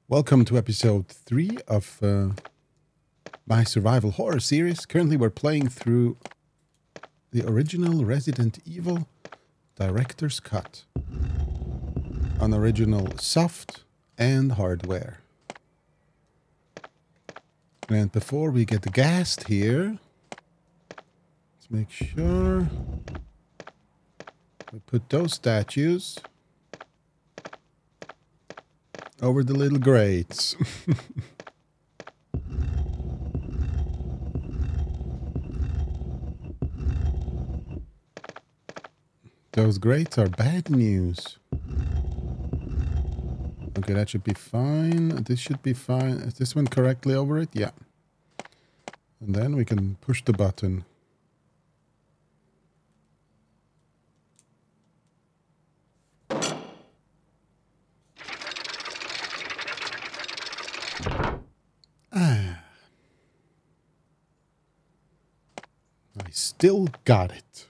Welcome to episode 3 of my survival horror series. Currently we're playing through the original Resident Evil Director's Cut on original soft and hardware. And before we get gassed here, let's make sure we put those statues over the little grates. Those grates are bad news. Okay, that should be fine. This should be fine. Is this one correctly over it? Yeah. And then we can push the button. I still got it.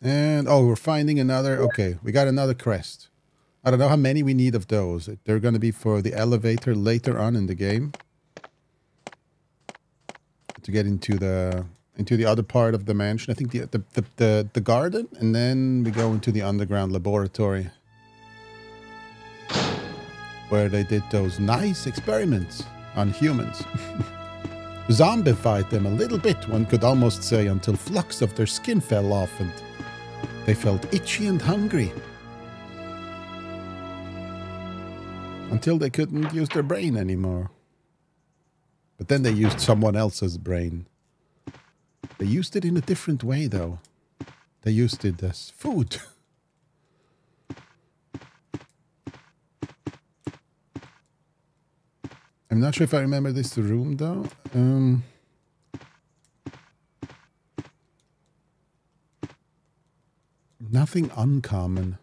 And, oh, we're finding another. Okay, we got another crest. I don't know how many we need of those. They're going to be for the elevator later on in the game. To get into the other part of the mansion. I think the garden. And then we go into the underground laboratory, where they did those nice experiments on humans. Zombified them a little bit, one could almost say, until flux of their skin fell off and they felt itchy and hungry. Until they couldn't use their brain anymore. But then they used someone else's brain. They used it in a different way, though. They used it as food. I'm not sure if I remember this room, though. Nothing uncommon.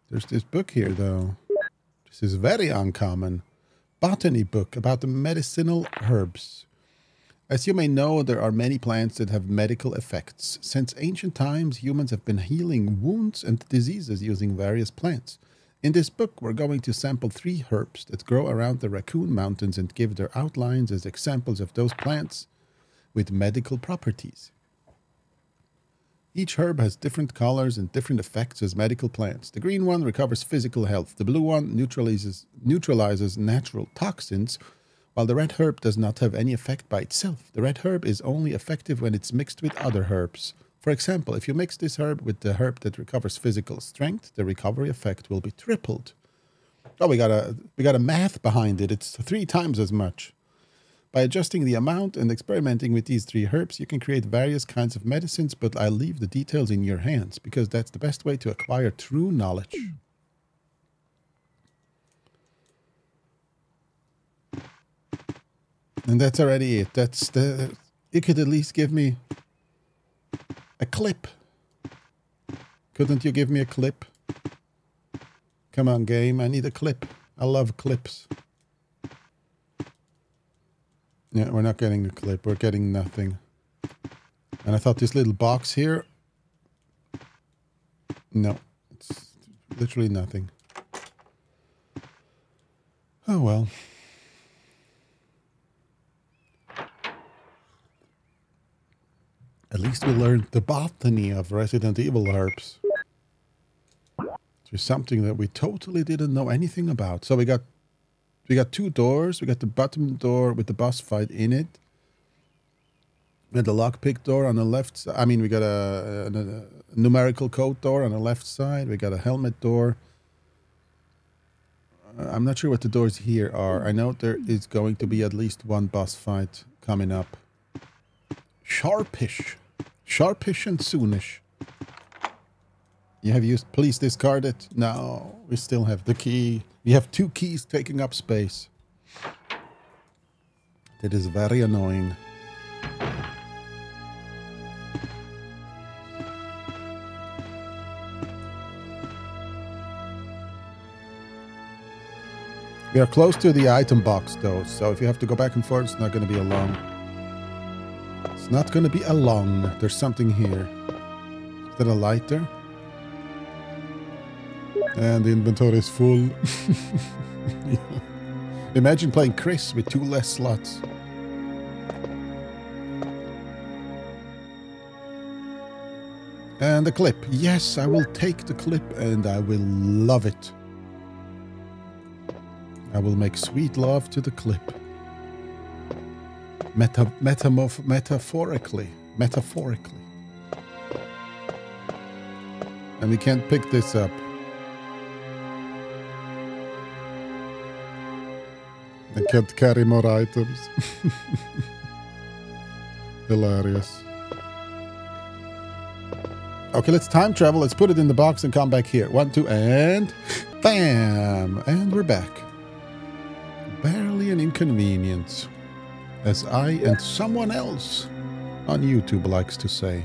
There's this book here, though. This is very uncommon. Botany book about the medicinal herbs. As you may know, there are many plants that have medical effects. Since ancient times, humans have been healing wounds and diseases using various plants. In this book, we're going to sample 3 herbs that grow around the Raccoon Mountains and give their outlines as examples of those plants with medical properties. Each herb has different colors and different effects as medical plants. The green one recovers physical health. The blue one neutralizes natural toxins, while the red herb does not have any effect by itself. The red herb is only effective when it's mixed with other herbs. For example, if you mix this herb with the herb that recovers physical strength, the recovery effect will be tripled. Oh, we got a math behind it. It's 3 times as much. By adjusting the amount and experimenting with these 3 herbs, you can create various kinds of medicines, but I'll leave the details in your hands, because that's the best way to acquire true knowledge. And that's already it. You could at least give me a clip. Couldn't you give me a clip? Come on, game. I need a clip. I love clips. Yeah, we're not getting a clip. We're getting nothing. And I thought this little box here... No. It's literally nothing. Oh, well. At least we learned the botany of Resident Evil herbs. There's something that we totally didn't know anything about. So we got 2 doors. We got the bottom door with the boss fight in it. We got the lockpick door on the left side. I mean, we got a numerical code door on the left side. We got a helmet door. I'm not sure what the doors here are. I know there is going to be at least 1 boss fight coming up. Sharpish. Sharpish and soonish. You have used... Please discard it. No, we still have the key. We have 2 keys taking up space. That is very annoying. We are close to the item box, though, so if you have to go back and forth, it's not going to be a long... It's not going to be a long. There's something here. Is that a lighter? And the inventory is full. Yeah. Imagine playing Chris with 2 less slots. And the clip. Yes, I will take the clip and I will love it. I will make sweet love to the clip. Metaphorically. And we can't pick this up. I can't carry more items. Hilarious. Okay, let's time travel. Let's put it in the box and come back here. 1, 2, and bam! And we're back. Barely an inconvenience, as I and someone else on YouTube likes to say.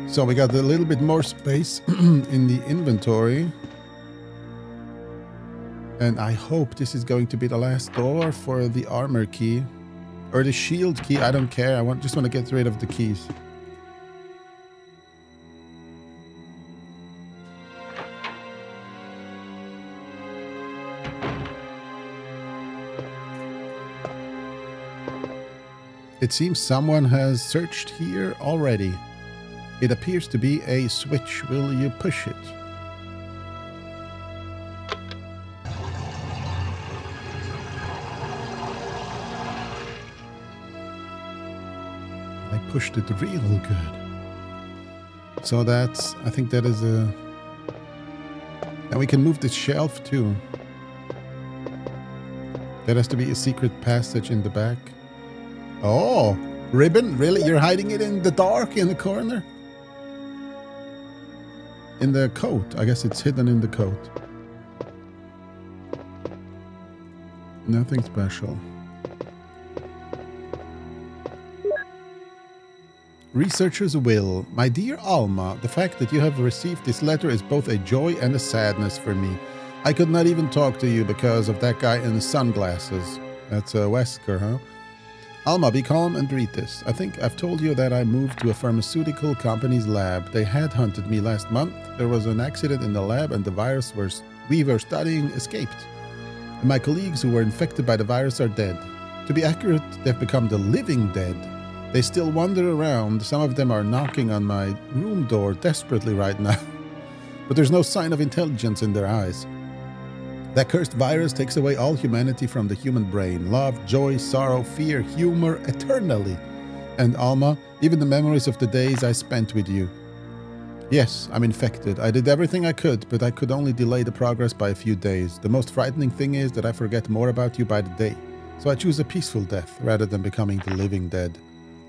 So we got a little bit more space in the inventory. And I hope this is going to be the last door for the armor key. Or the shield key, I don't care. I just want to get rid of the keys. It seems someone has searched here already. It appears to be a switch. Will you push it? I pushed it real good. So that's, I think that is a... And we can move the shelf too. There has to be a secret passage in the back. Oh, ribbon? Really? You're hiding it in the dark in the corner? In the coat. I guess it's hidden in the coat. Nothing special. Researcher's will. My dear Alma, the fact that you have received this letter is both a joy and a sadness for me. I could not even talk to you because of that guy in the sunglasses. That's a Wesker, huh? Alma, be calm and read this. I think I've told you that I moved to a pharmaceutical company's lab. They headhunted me last month. There was an accident in the lab and the virus we were studying escaped. And my colleagues who were infected by the virus are dead. To be accurate, they've become the living dead. They still wander around. Some of them are knocking on my room door desperately right now. But there's no sign of intelligence in their eyes. That cursed virus takes away all humanity from the human brain. Love, joy, sorrow, fear, humor, eternally. And Alma, even the memories of the days I spent with you. Yes, I'm infected. I did everything I could, but I could only delay the progress by a few days. The most frightening thing is that I forget more about you by the day. So I choose a peaceful death rather than becoming the living dead.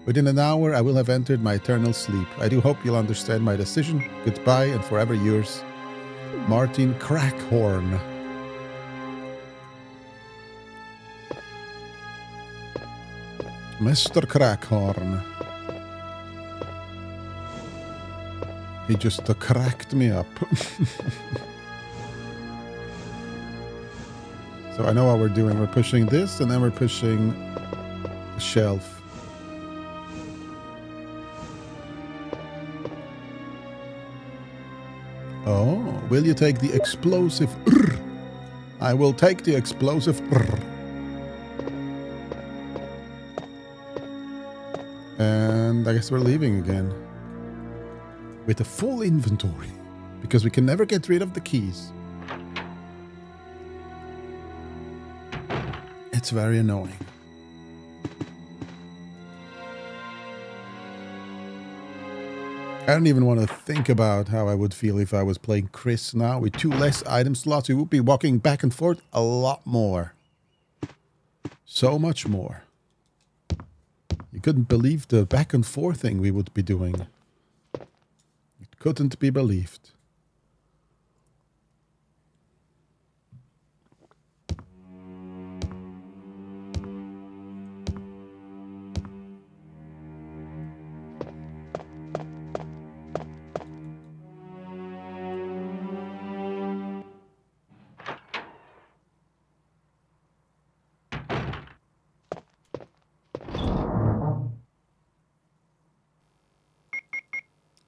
Within an hour, I will have entered my eternal sleep. I do hope you'll understand my decision. Goodbye and forever yours, Martin Crackhorn. Mr. Crackhorn. He just cracked me up. So I know what we're doing. We're pushing this and then we're pushing the shelf. Oh, will you take the explosive? I will take the explosive. And I guess we're leaving again. With a full inventory. Because we can never get rid of the keys. It's very annoying. I don't even want to think about how I would feel if I was playing Chris now. With 2 less item slots, we would be walking back and forth a lot more. So much more. You couldn't believe the back and forth thing we would be doing. It couldn't be believed.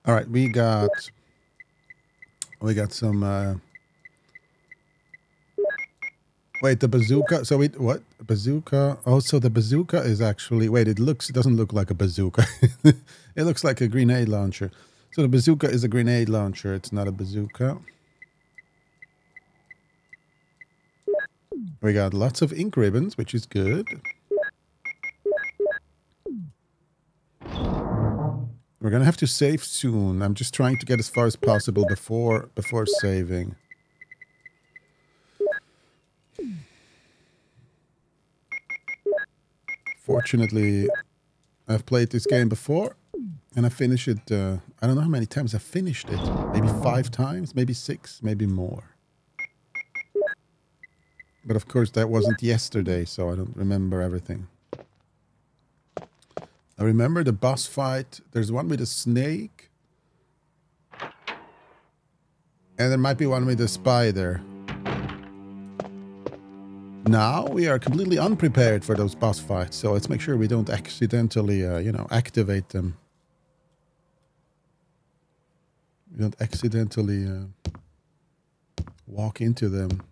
All right, we got some. Wait, the bazooka. So what bazooka? Oh, so the bazooka is actually. Wait, it doesn't look like a bazooka. It looks like a grenade launcher. So the bazooka is a grenade launcher. It's not a bazooka. We got lots of ink ribbons, which is good. We're gonna have to save soon. I'm just trying to get as far as possible before saving. Fortunately, I've played this game before, and I finished it. I don't know how many times I finished it. Maybe 5 times, maybe 6, maybe more. But of course, that wasn't yesterday, so I don't remember everything. I remember the boss fight. There's one with a snake. And there might be one with a spider. Now we are completely unprepared for those boss fights, so let's make sure we don't accidentally, activate them. We don't accidentally walk into them.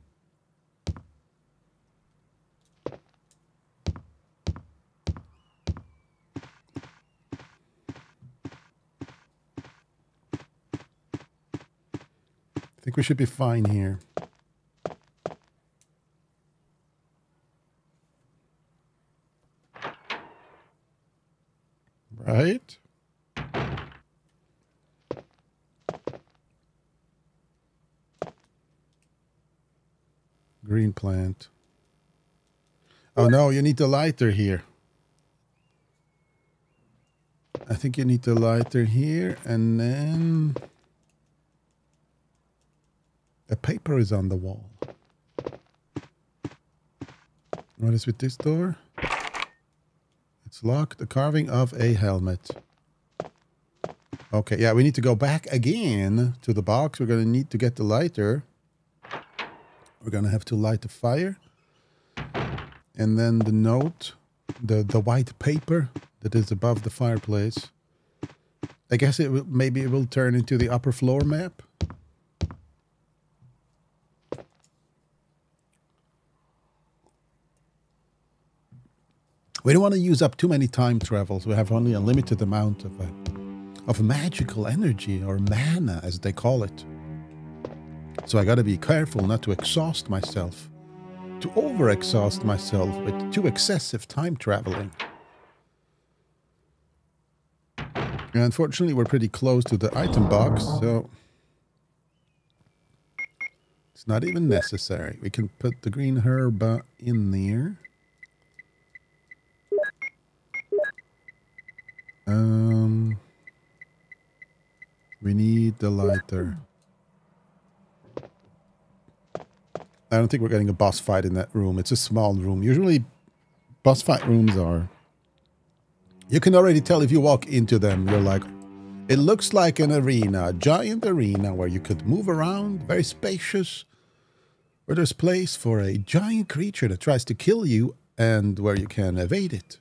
I think we should be fine here. Right? Green plant. Oh no, you need the lighter here. I think you need the lighter here, and then the paper is on the wall. What is with this door? It's locked. The carving of a helmet. Okay, yeah, we need to go back again to the box. We're going to need to get the lighter. We're going to have to light the fire. And then the note, the white paper that is above the fireplace. I guess maybe it will turn into the upper floor map. We don't want to use up too many time travels. We have only a limited amount of magical energy, or mana as they call it. So I got to be careful not to exhaust myself, to over-exhaust myself with too excessive time traveling. And unfortunately, we're pretty close to the item box, so it's not even necessary. We can put the green herb in there. We need the lighter. I don't think we're getting a boss fight in that room. It's a small room. Usually, boss fight rooms are... You can already tell if you walk into them. You're like... It looks like an arena. A giant arena where you could move around. Very spacious. Where there's place for a giant creature that tries to kill you. And where you can evade it.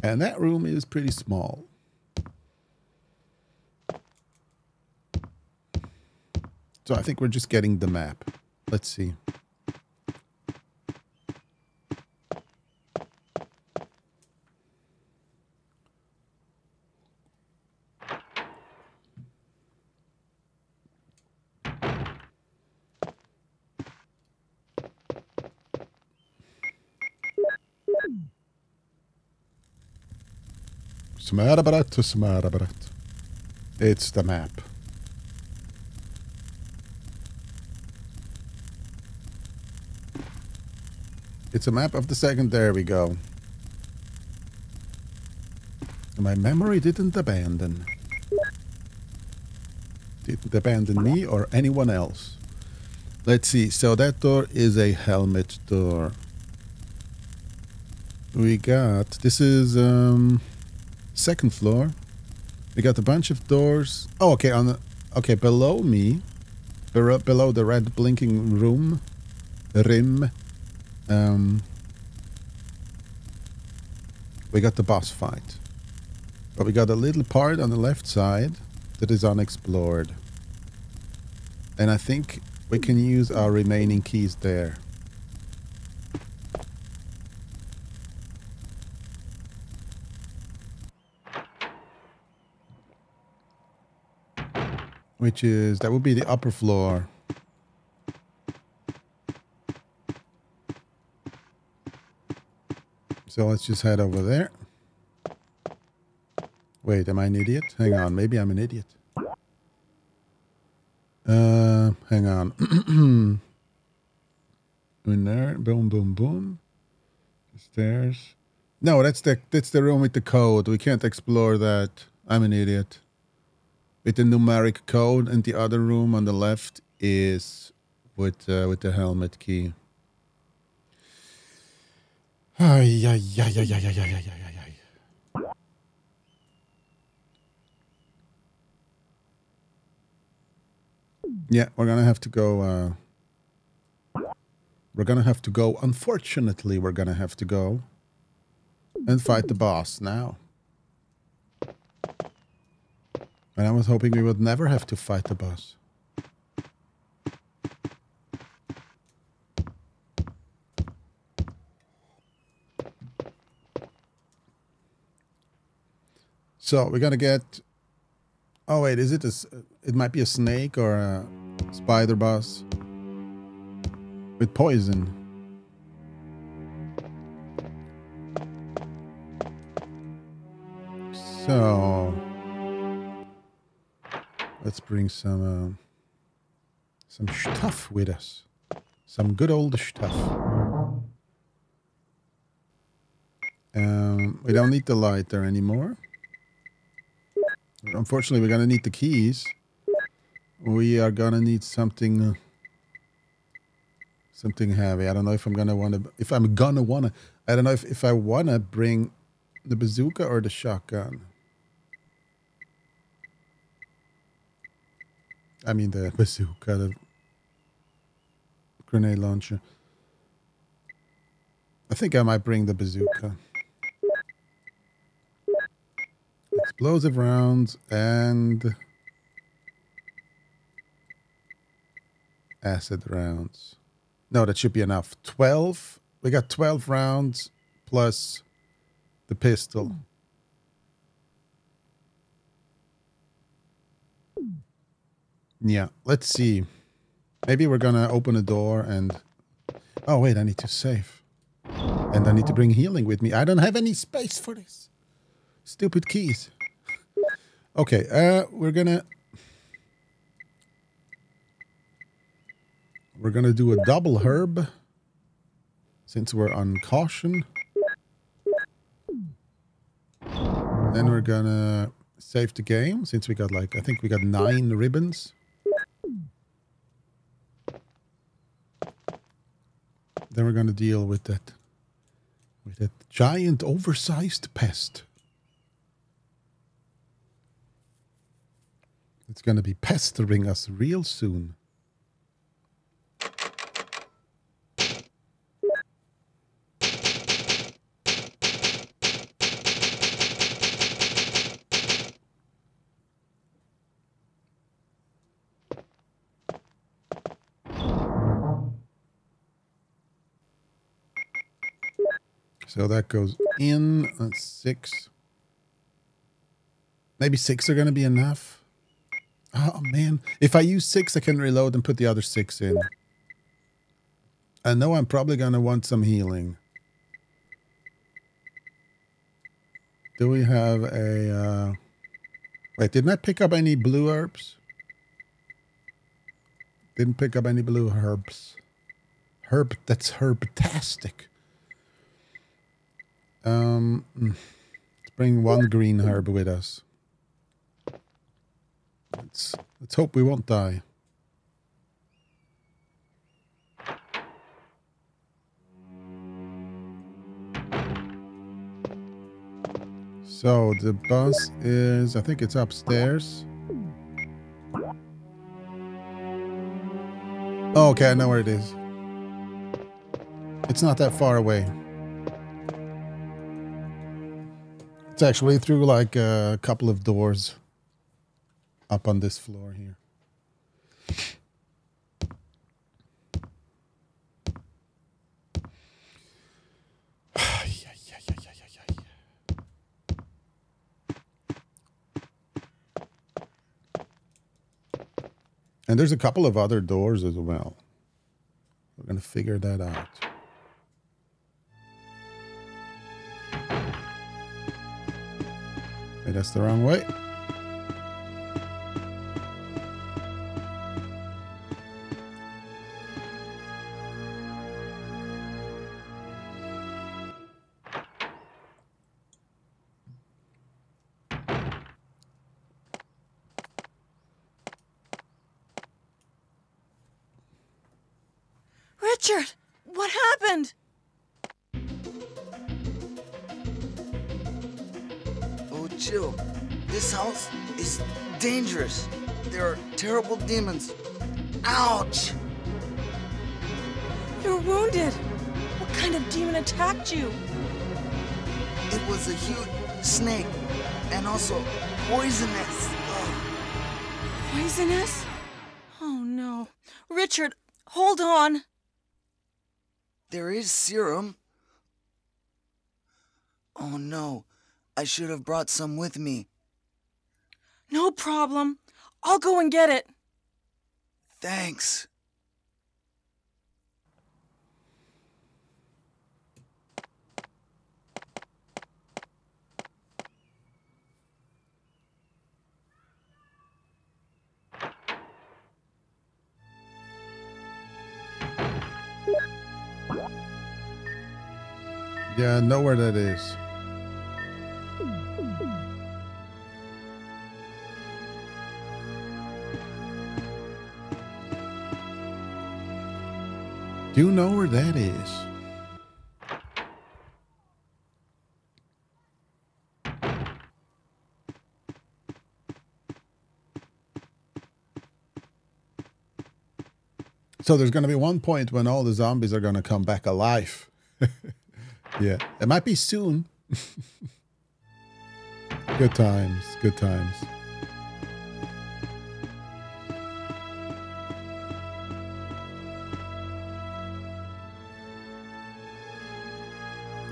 And that room is pretty small. So I think we're just getting the map. Let's see. Smarabarat. It's the map. It's a map of the second. There we go. My memory didn't abandon. Didn't abandon me or anyone else. Let's see. So that door is a helmet door. We got... This is... second floor. We got a bunch of doors. Oh, okay. Okay, below me, below the red blinking rim. We got the boss fight, but we got a little part on the left side that is unexplored. And I think we can use our remaining keys there. Which is, that would be the upper floor. So let's just head over there. Wait, am I an idiot? Hang on, maybe I'm an idiot. Hang on. In there, boom, boom, boom. The stairs. No, that's the room with the code. We can't explore that. I'm an idiot. With the numeric code, and the other room on the left is with the helmet key. Ay, ay, ay, ay, ay, ay, ay, ay, ay, ay. Yeah, we're gonna have to go. We're gonna have to go. Unfortunately, we're gonna have to go and fight the boss now. And I was hoping we would never have to fight the boss. So we're gonna get. Oh wait, is it it might be a snake or a spider boss with poison. So let's bring some stuff with us. Some good old stuff. We don't need the lighter anymore. Unfortunately, we're gonna need the keys. We are gonna need something heavy. I don't know if I'm gonna wanna. I don't know if I wanna bring the bazooka or the shotgun. I mean the bazooka, the grenade launcher. I think I might bring the bazooka. Explosive rounds and acid rounds. No, that should be enough. 12. We got 12 rounds plus the pistol. Yeah, let's see. Maybe we're gonna open a door and... Oh, wait, I need to save. And I need to bring healing with me. I don't have any space for this. Stupid keys. Okay, we're gonna do a double herb since we're on caution. Then we're gonna save the game since we got like, I think we got 9 ribbons. Then we're gonna deal with that giant oversized pest. It's going to be pestering us real soon. So that goes in. That's 6. Maybe 6 are going to be enough. Oh, man. If I use 6, I can reload and put the other 6 in. I know I'm probably going to want some healing. Do we have a... Wait, didn't I pick up any blue herbs? Didn't pick up any blue herbs. That's herbatastic. Let's bring 1 green herb with us. Let's hope we won't die. So the bus is, I think it's upstairs. Oh, okay, I know where it is. It's not that far away. It's actually through like a couple of doors up on this floor here. And there's a couple of other doors as well. We're going to figure that out. Hey, that's the wrong way. Richard, what happened? Oh, chill. This house is dangerous. There are terrible demons. Ouch! You're wounded. What kind of demon attacked you? It was a huge snake and also poisonous. Ugh. Poisonous? Oh no. Richard, hold on. There is serum. Oh no, I should have brought some with me. No problem. I'll go and get it. Thanks. Yeah, I know where that is. Do you know where that is? So there's going to be one point when all the zombies are going to come back alive. Yeah, it might be soon. Good times, good times.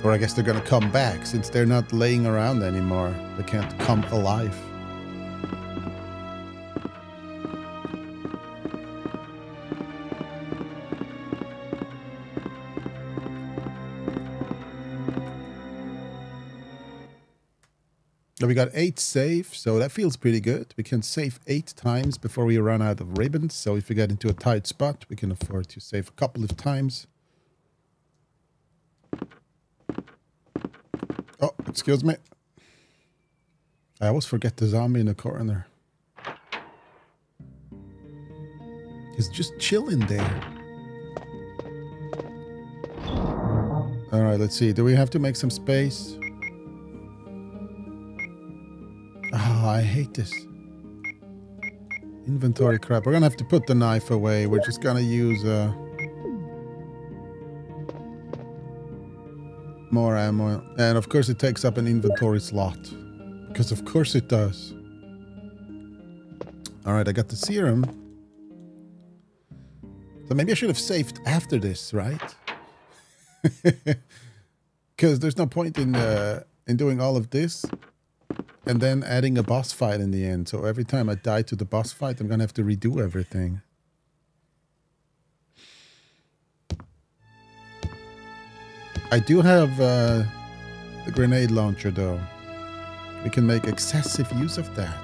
Or I guess they're going to come back since they're not laying around anymore. They can't come alive. So we got 8 save, so that feels pretty good. We can save 8 times before we run out of ribbons. So if we get into a tight spot, we can afford to save a couple of times. Oh, excuse me. I always forget the zombie in the corner. He's just chilling there. All right, let's see. Do we have to make some space? Oh, I hate this. Inventory crap. We're gonna have to put the knife away. We're just gonna use more ammo. And of course it takes up an inventory slot. Because of course it does. Alright, I got the serum. So maybe I should have saved after this, right? Because there's no point in doing all of this and then adding a boss fight in the end. So every time I die to the boss fight, I'm gonna have to redo everything. I do have the grenade launcher though. We can make excessive use of that.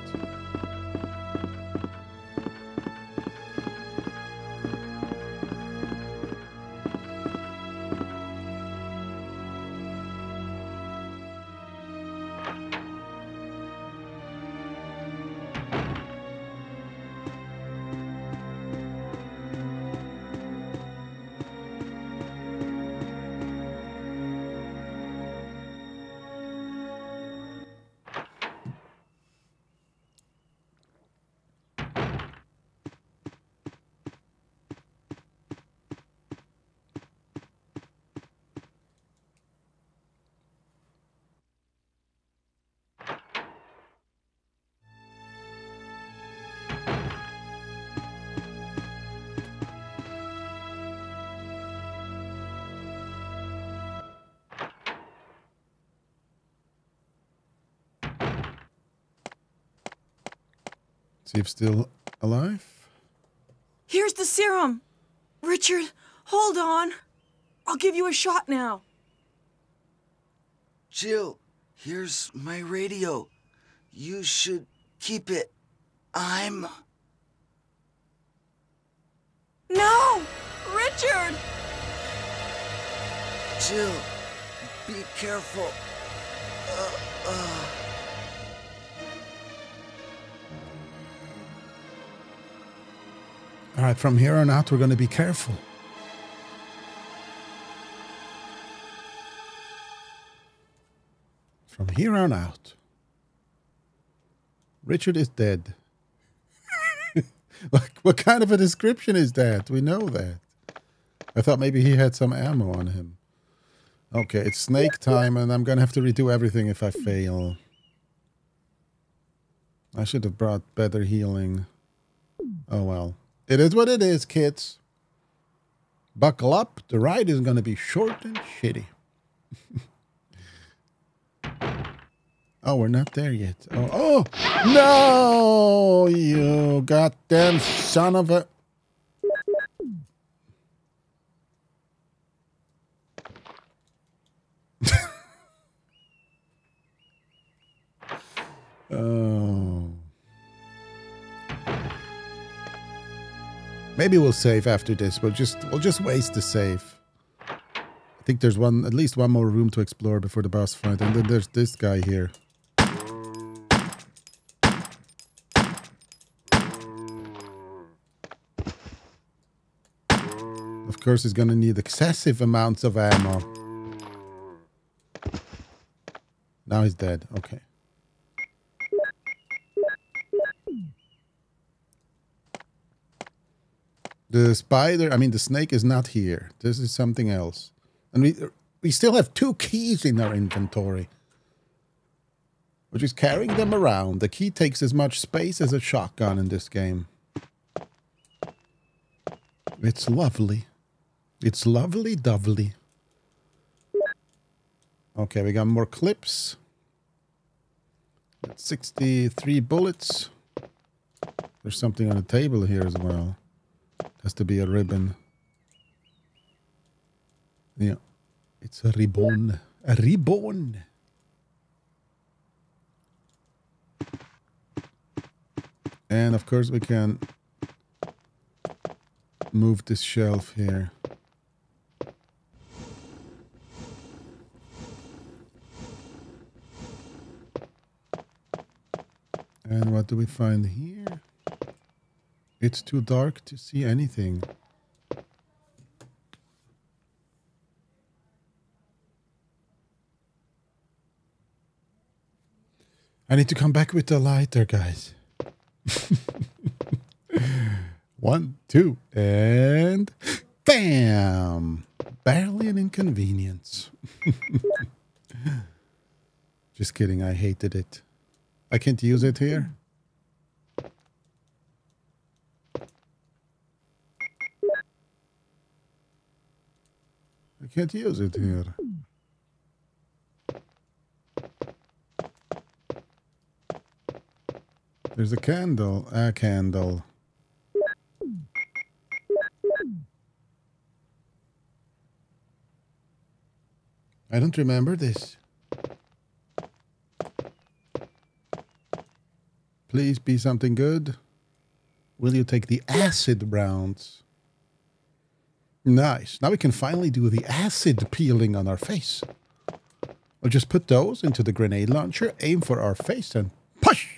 See if still alive. Here's the serum. Richard, hold on. I'll give you a shot now. Jill, here's my radio. You should keep it. I'm... No! Richard! Jill, be careful. All right, from here on out, we're going to be careful. From here on out. Richard is dead. What kind of a description is that? We know that. I thought maybe he had some ammo on him. Okay, it's snake time, and I'm going to have to redo everything if I fail. I should have brought better healing. Oh, well. It is what it is, kids. Buckle up. The ride is going to be short and shitty. Oh, we're not there yet. Oh, no! You goddamn son of a... Oh. Maybe we'll save after this. We'll just waste the save. I think there's at least one more room to explore before the boss fight, and then there's this guy here. Of course, he's gonna need excessive amounts of ammo. Now he's dead. Okay. The snake is not here. This is something else. And we still have 2 keys in our inventory. We're just carrying them around. The key takes as much space as a shotgun in this game. It's lovely. It's lovely-dovely. Okay, we got more clips. 63 bullets. There's something on the table here as well. Has to be a ribbon. Yeah. It's a ribbon. A ribbon. And of course we can move this shelf here. And what do we find here? It's too dark to see anything. I need to come back with the lighter, guys. 1, 2, and bam! Barely an inconvenience. Just kidding, I hated it. I can't use it here. I can't use it here. There's a candle. A candle. I don't remember this. Please be something good. Will you take the acid rounds? Nice. Now we can finally do the acid peeling on our face. We'll just put those into the grenade launcher, aim for our face, and push!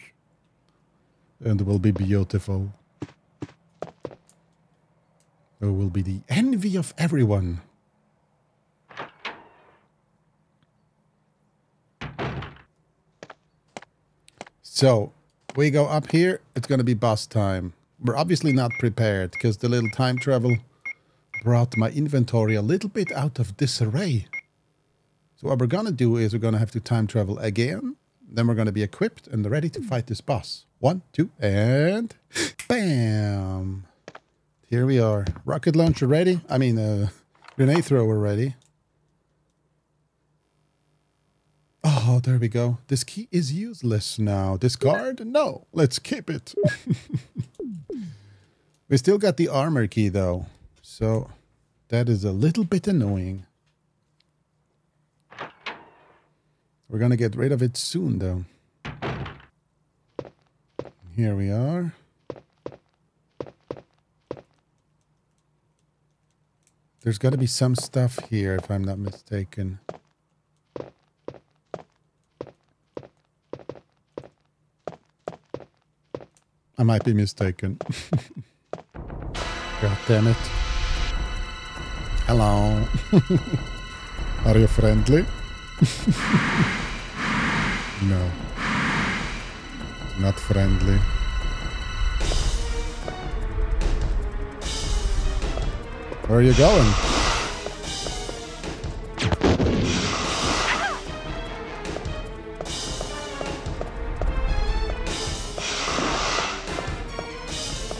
And it will be beautiful. It will be the envy of everyone. So, we go up here. It's going to be boss time. We're obviously not prepared because the little time travel brought my inventory a little bit out of disarray. So what we're going to do is we're going to have to time travel again. Then we're going to be equipped and ready to fight this boss. 1, 2, and bam! Here we are. Rocket launcher ready. Grenade thrower ready. Oh, there we go. This key is useless now. Discard? No. Let's keep it. We still got the armor key, though. So that is a little bit annoying. We're going to get rid of it soon, though. Here we are. There's got to be some stuff here, if I'm not mistaken. I might be mistaken. God damn it. Hello. Are you friendly? No. Not friendly. Where are you going?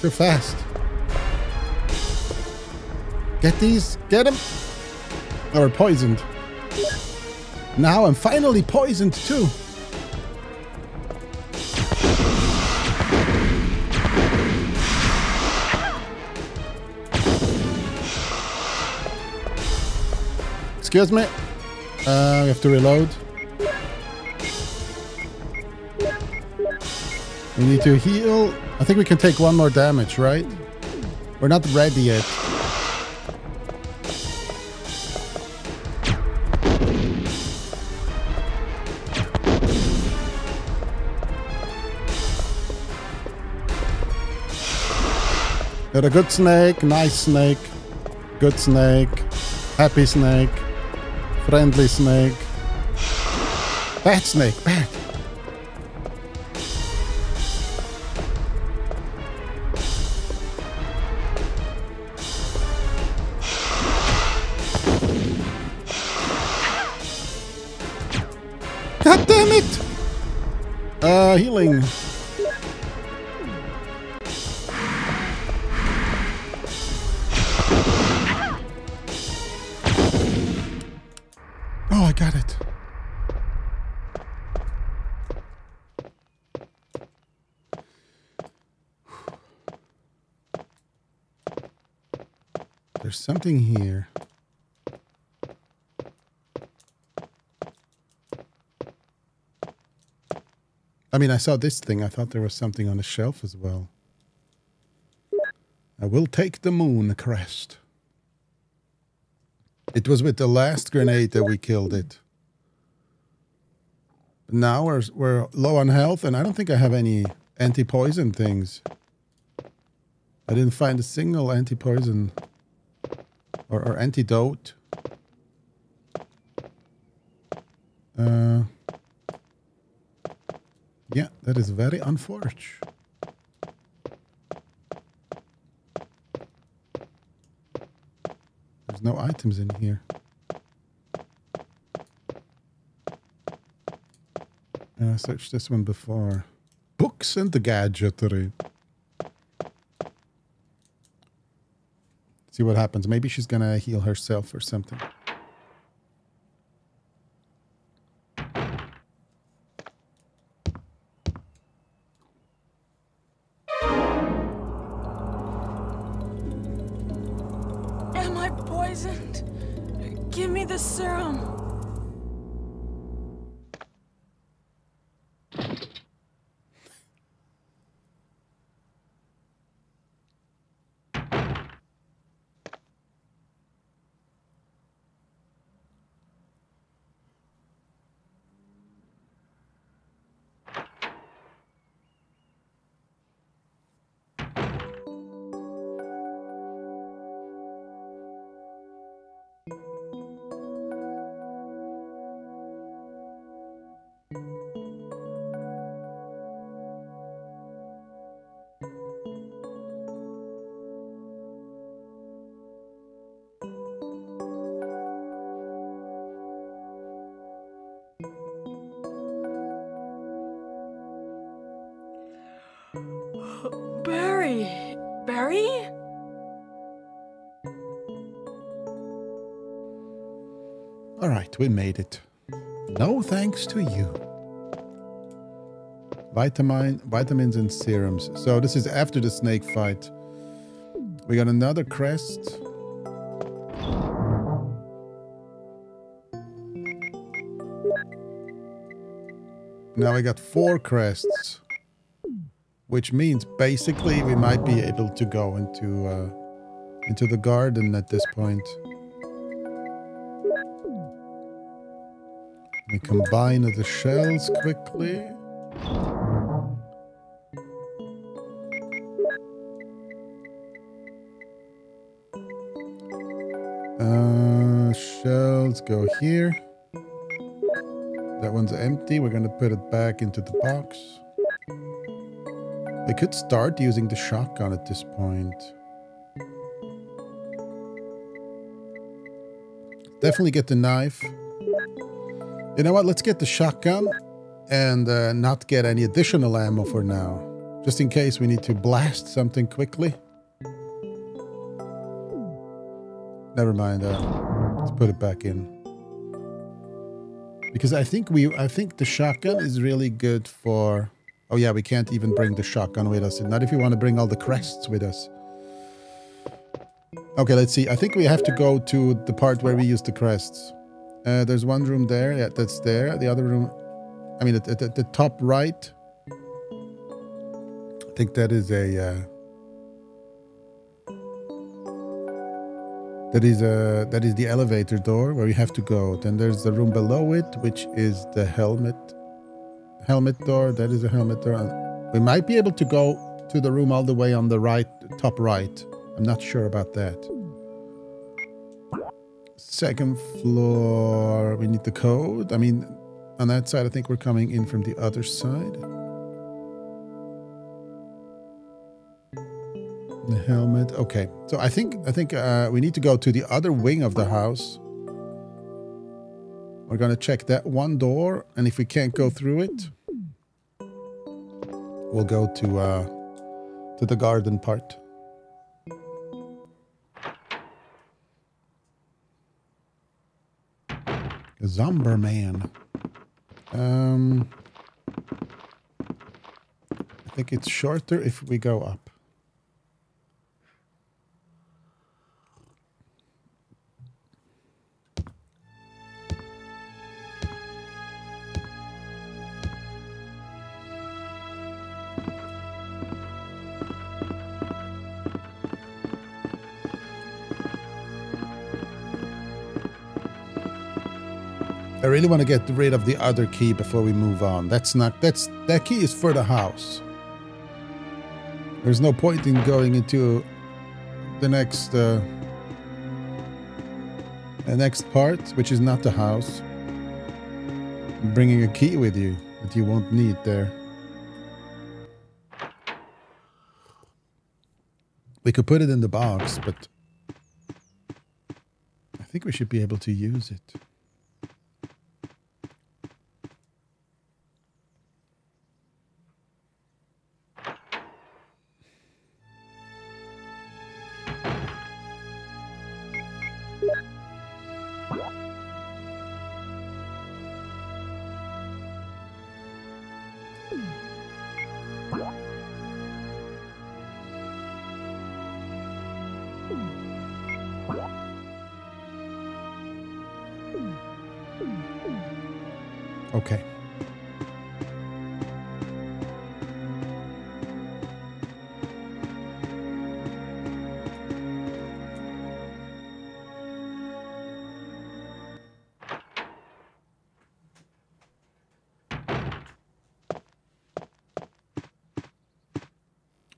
Too fast. Get these. Get them. Or poisoned. Now I'm finally poisoned too. Excuse me. We have to reload. We need to heal. I think we can take one more damage, right? We're not ready yet. Got a good snake, nice snake, good snake, happy snake, friendly snake, bad snake, bad. God damn it! Healing. Oh, I got it. There's something here. I mean, I saw this thing. I thought there was something on the shelf as well. I will take the moon crest. It was with the last grenade that we killed it. But now we're low on health, and I don't think I have any anti-poison things. I didn't find a single anti-poison or antidote. Yeah, that is very unfortunate. There's no items in here. And I searched this one before. Books and the gadgetry. See what happens. Maybe she's gonna heal herself or something. Am I poisoned? Give me the serum. Barry? All right, we made it. No thanks to you. Vitamins and serums. So this is after the snake fight. We got another crest. Now we got 4 crests. Which means basically we might be able to go into the garden at this point. We combine the shells quickly. Shells go here. That one's empty. We're gonna put it back into the box. I could start using the shotgun at this point. Definitely get the knife. You know what? Let's get the shotgun and not get any additional ammo for now. Just in case we need to blast something quickly. Never mind. Let's put it back in. Because I think the shotgun is really good for... Oh yeah, we can't even bring the shotgun with us. Not if we want to bring all the crests with us. Okay, let's see. I think we have to go to the part where we use the crests. There's one room there. Yeah, that's there. The other room... I mean, at the top right. I think that is a... That is the elevator door where we have to go. Then there's the room below it, which is the helmet door. That is a helmet door. We might be able to go to the room all the way on the right, top right. I'm not sure about that. Second floor, we need the code. I mean, on that side, I think we're coming in from the other side. The helmet. Okay, so I think we need to go to the other wing of the house. We're gonna check that one door, and if we can't go through it, we'll go to the garden part. Zomberman. I think it's shorter if we go up. I really want to get rid of the other key before we move on. That key is for the house. There's no point in going into the next part, which is not the house. Bringing a key with you that you won't need there. We could put it in the box, but I think we should be able to use it. Okay.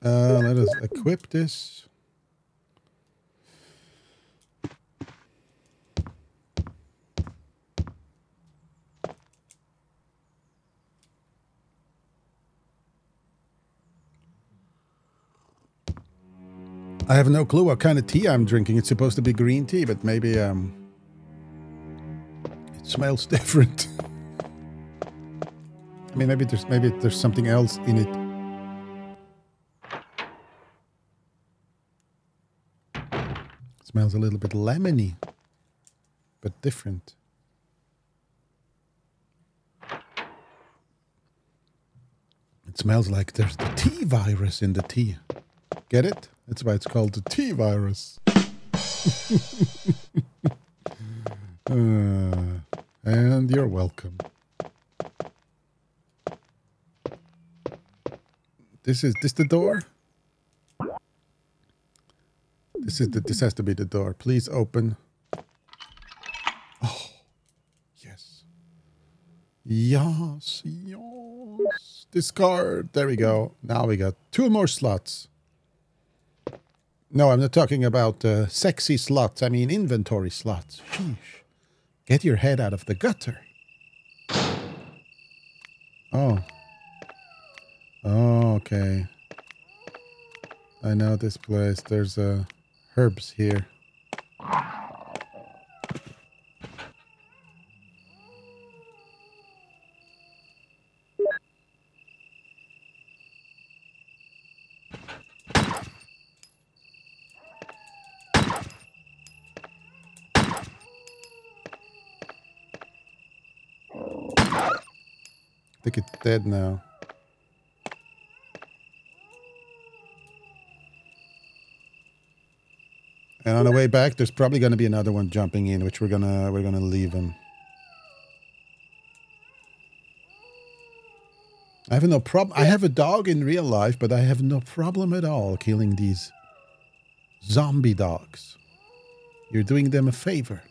Let us equip this. I have no clue what kind of tea I'm drinking. It's supposed to be green tea, but maybe it smells different. I mean, maybe there's something else in it. It smells a little bit lemony, but different. It smells like there's the T virus in the tea. Get it? That's why it's called the T virus. And you're welcome. This the door? This has to be the door. Please open. Oh, yes. Yes, yes. Discard. There we go. Now we got 2 more slots. No, I'm not talking about sexy slots. I mean inventory slots. Sheesh. Get your head out of the gutter. Oh. Oh, okay. I know this place. There's herbs here. I think it's dead now. And on the way back, there's probably going to be another one jumping in, which we're gonna leave him. I have no problem. I have a dog in real life, but I have no problem at all killing these zombie dogs. You're doing them a favor.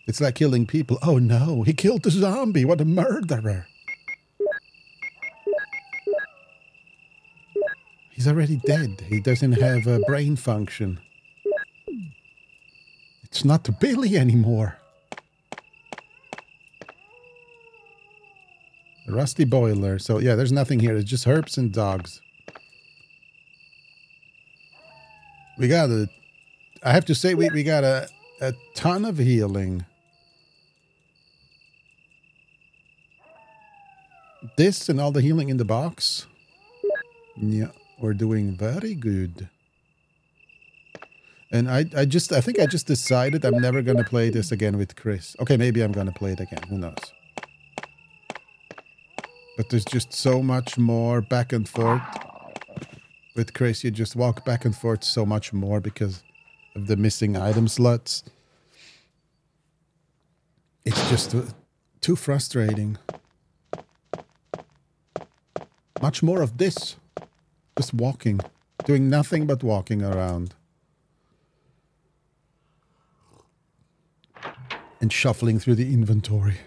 It's like killing people. Oh no, he killed the zombie. What a murderer. He's already dead. He doesn't have a brain function. It's not Billy anymore. A rusty boiler. So yeah, there's nothing here. It's just herbs and dogs. We got a... I have to say we got a ton of healing. This and all the healing in the box. Yeah. We're doing very good. And I think I just decided I'm never going to play this again with Chris. Okay, maybe I'm going to play it again. Who knows? But there's just so much more back and forth. With Chris, you just walk back and forth so much more because of the missing item slots. It's just too frustrating. Much more of this. Just walking. Doing nothing but walking around. And shuffling through the inventory.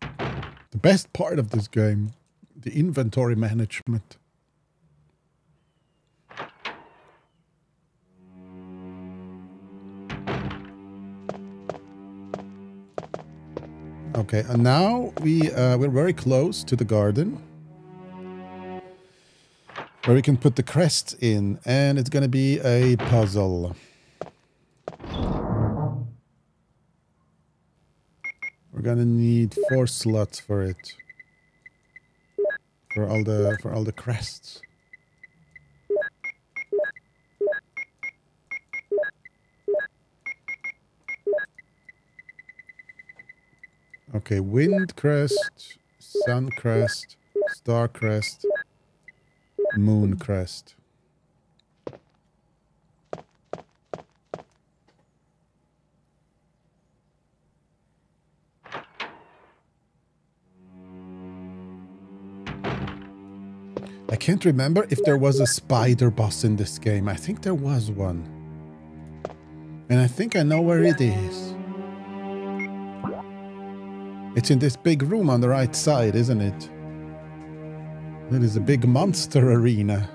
The best part of this game. The inventory management. Okay, and now we're very close to the garden. Where we can put the crests in, and it's going to be a puzzle. We're going to need 4 slots for it. For all the crests. Okay, wind crest, sun crest, star crest. Moon crest. I can't remember if there was a spider boss in this game. I think there was one. And I think I know where it is. It's in this big room on the right side, isn't it? It is a big monster arena,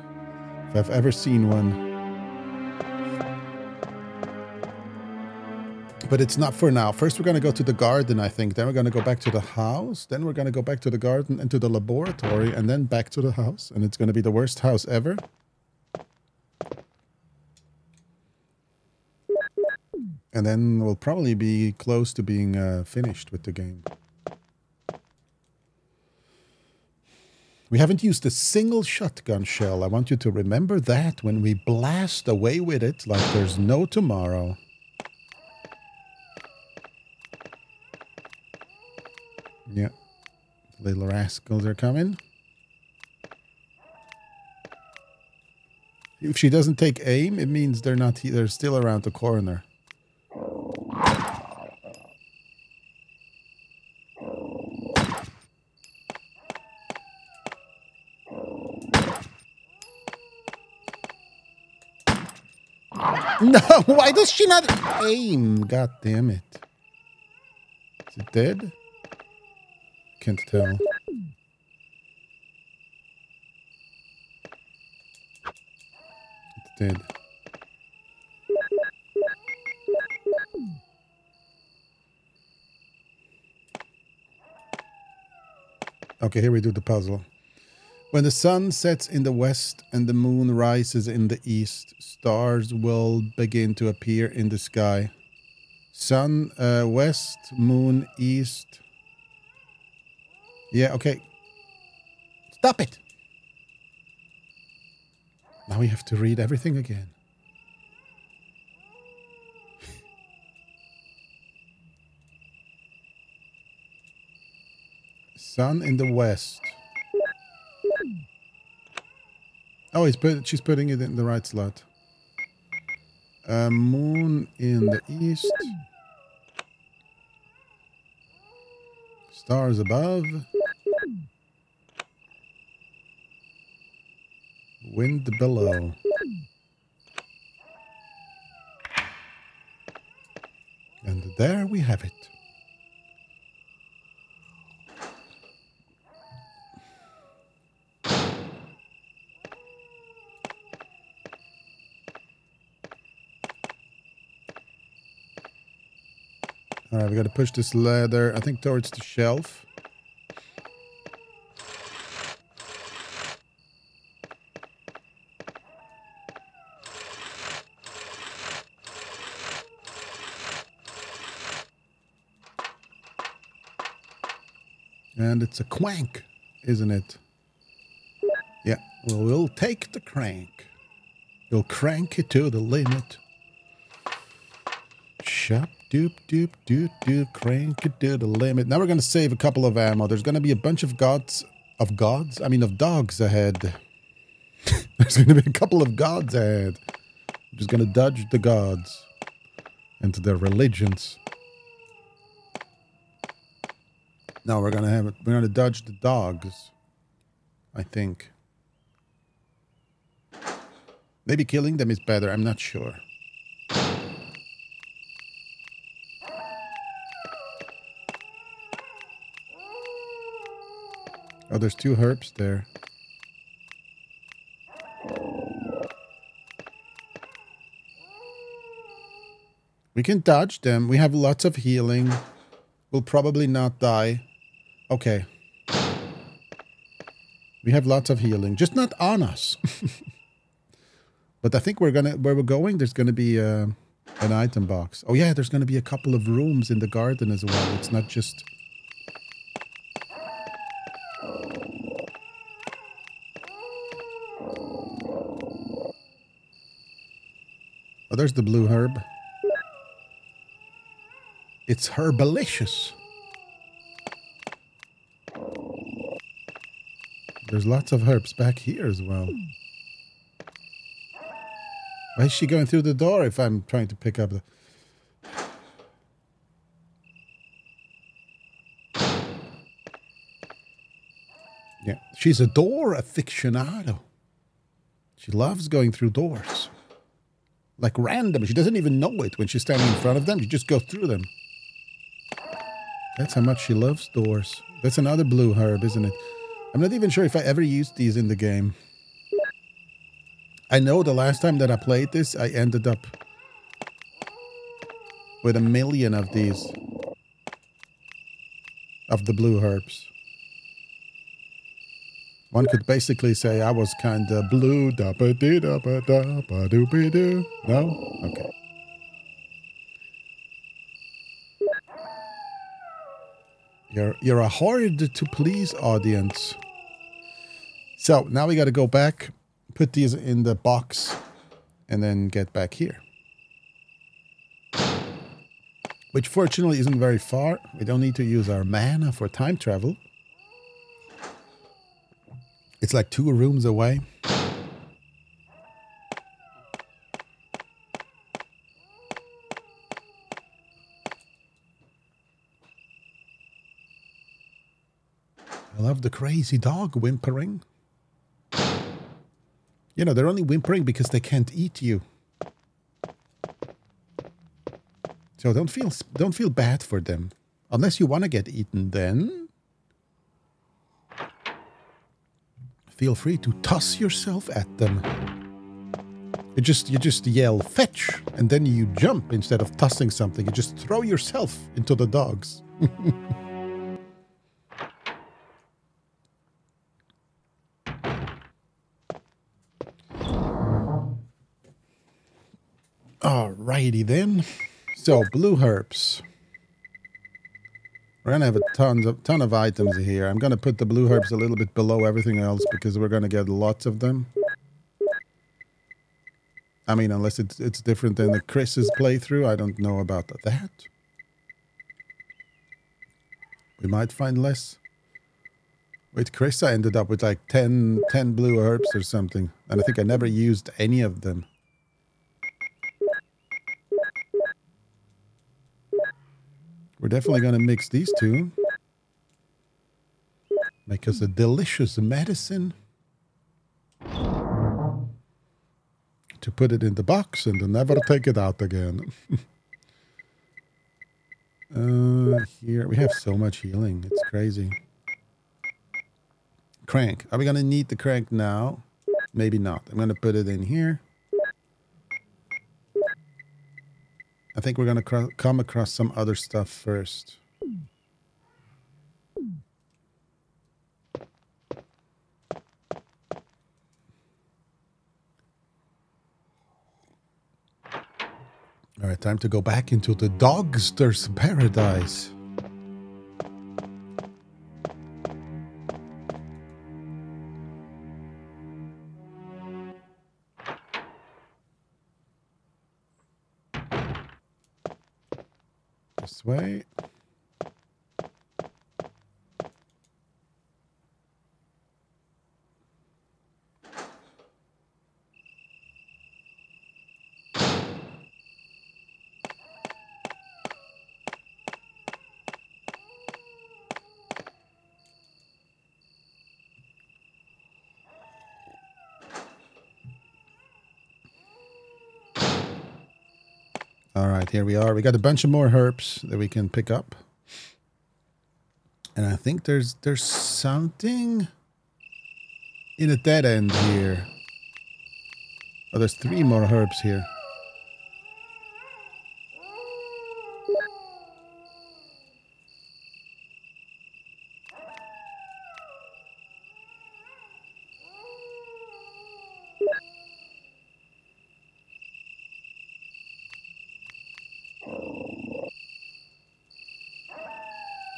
if I've ever seen one. But it's not for now. First we're going to go to the garden, I think. Then we're going to go back to the house. Then we're going to go back to the garden and to the laboratory. And then back to the house. And it's going to be the worst house ever. And then we'll probably be close to being finished with the game. We haven't used a single shotgun shell. I want you to remember that when we blast away with it like there's no tomorrow. Yeah. Little rascals are coming. If she doesn't take aim, it means they're still around the corner. No, why does she not aim? God damn it. Is it dead? Can't tell. It's dead. Okay, here we do the puzzle. When the sun sets in the west and the moon rises in the east, stars will begin to appear in the sky. Sun, west, moon, east. Yeah, okay. Stop it! Now we have to read everything again. Sun in the west. Oh, she's putting it in the right slot. Moon in the east. Stars above. Wind below. And there we have it. All right, we got to push this ladder, I think, towards the shelf. And it's a crank, isn't it? Yeah, well, we'll take the crank. We'll crank it to the limit. Shop, doop, doop, doop, doop, crank it to the limit. Now we're going to save a couple of ammo. There's going to be a bunch of dogs ahead. There's going to be a couple of gods ahead. I'm just going to dodge the gods into their religions. No, we're going to dodge the dogs, I think. Maybe killing them is better, I'm not sure. Oh, there's two herps there. We can dodge them. We have lots of healing. We'll probably not die. Okay. We have lots of healing. Just not on us. But I think where we're going, there's gonna be an item box. Oh yeah, there's gonna be a couple of rooms in the garden as well. It's not just... Oh, there's the blue herb. It's herbalicious. There's lots of herbs back here as well. Why is she going through the door if I'm trying to pick up the... Yeah, she's a door aficionado. She loves going through doors. Like random. She doesn't even know it when she's standing in front of them. She just goes through them. That's how much she loves doors. That's another blue herb, isn't it? I'm not even sure if I ever used these in the game. I know the last time that I played this, I ended up with 1 million of these. Of the blue herbs. One could basically say I was kind of blue. Da ba dee da ba da ba doo be doo. No? Okay. You're a hard to please audience. So now we got to go back, put these in the box, and then get back here. Which fortunately isn't very far. We don't need to use our mana for time travel. It's like 2 rooms away. I love the crazy dog whimpering. You know, they're only whimpering because they can't eat you. So don't feel bad for them. Unless you want to get eaten, then feel free to toss yourself at them. You just yell fetch, and then you jump instead of tossing something. You just throw yourself into the dogs. Alrighty then. So blue herbs. We're gonna have a ton of items here. I'm gonna put the blue herbs a little bit below everything else because we're gonna get lots of them. I mean, unless it's different than the Chris's playthrough, I don't know about that. We might find less. With Chris, I ended up with like 10 blue herbs or something, and I think I never used any of them. We're definitely going to mix these two. Make us a delicious medicine. To put it in the box and to never take it out again. Here, we have so much healing. It's crazy. Crank. Are we going to need the crank now? Maybe not. I'm going to put it in here. I think we're going to come across some other stuff first. All right, time to go back into the dogster's paradise. This way. All right, here we are. We got a bunch of more herbs that we can pick up. And I think there's something in a dead end here. Oh, there's 3 more herbs here.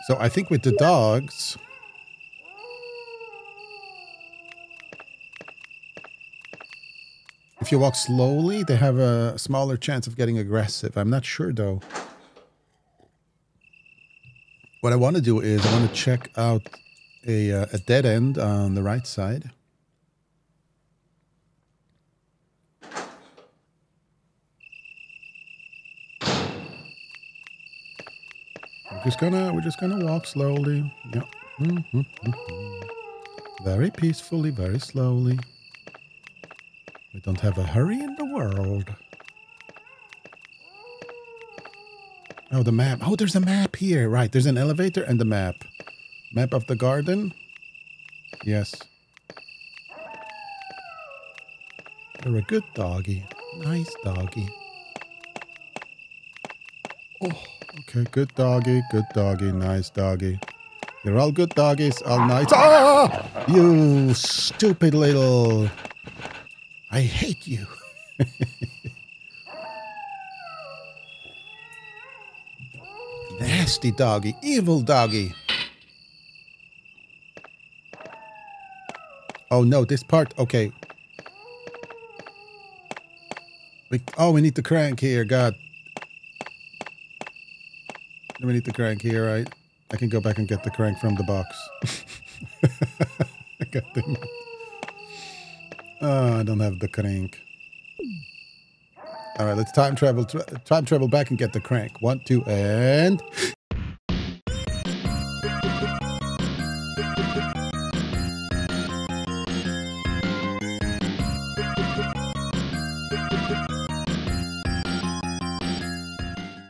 So I think with the dogs, if you walk slowly, they have a smaller chance of getting aggressive. I'm not sure though. What I want to do is I want to check out a dead end on the right side. We're just gonna walk slowly. Yeah. Very peacefully, very slowly. We don't have a hurry in the world. Oh, the map. Oh, there's a map here. Right, there's an elevator and the map. Map of the garden. Yes. You're a good doggy. Nice doggy. Oh. Okay, good doggy, nice doggy. You're all good doggies, all nice. Ah! You stupid little... I hate you. Nasty doggy, evil doggy. Oh no, this part, okay. We need the crank here, God. We need the crank here, right? I can go back and get the crank from the box. God damn it. Oh, I don't have the crank. All right, let's time travel back and get the crank. 1, 2, and...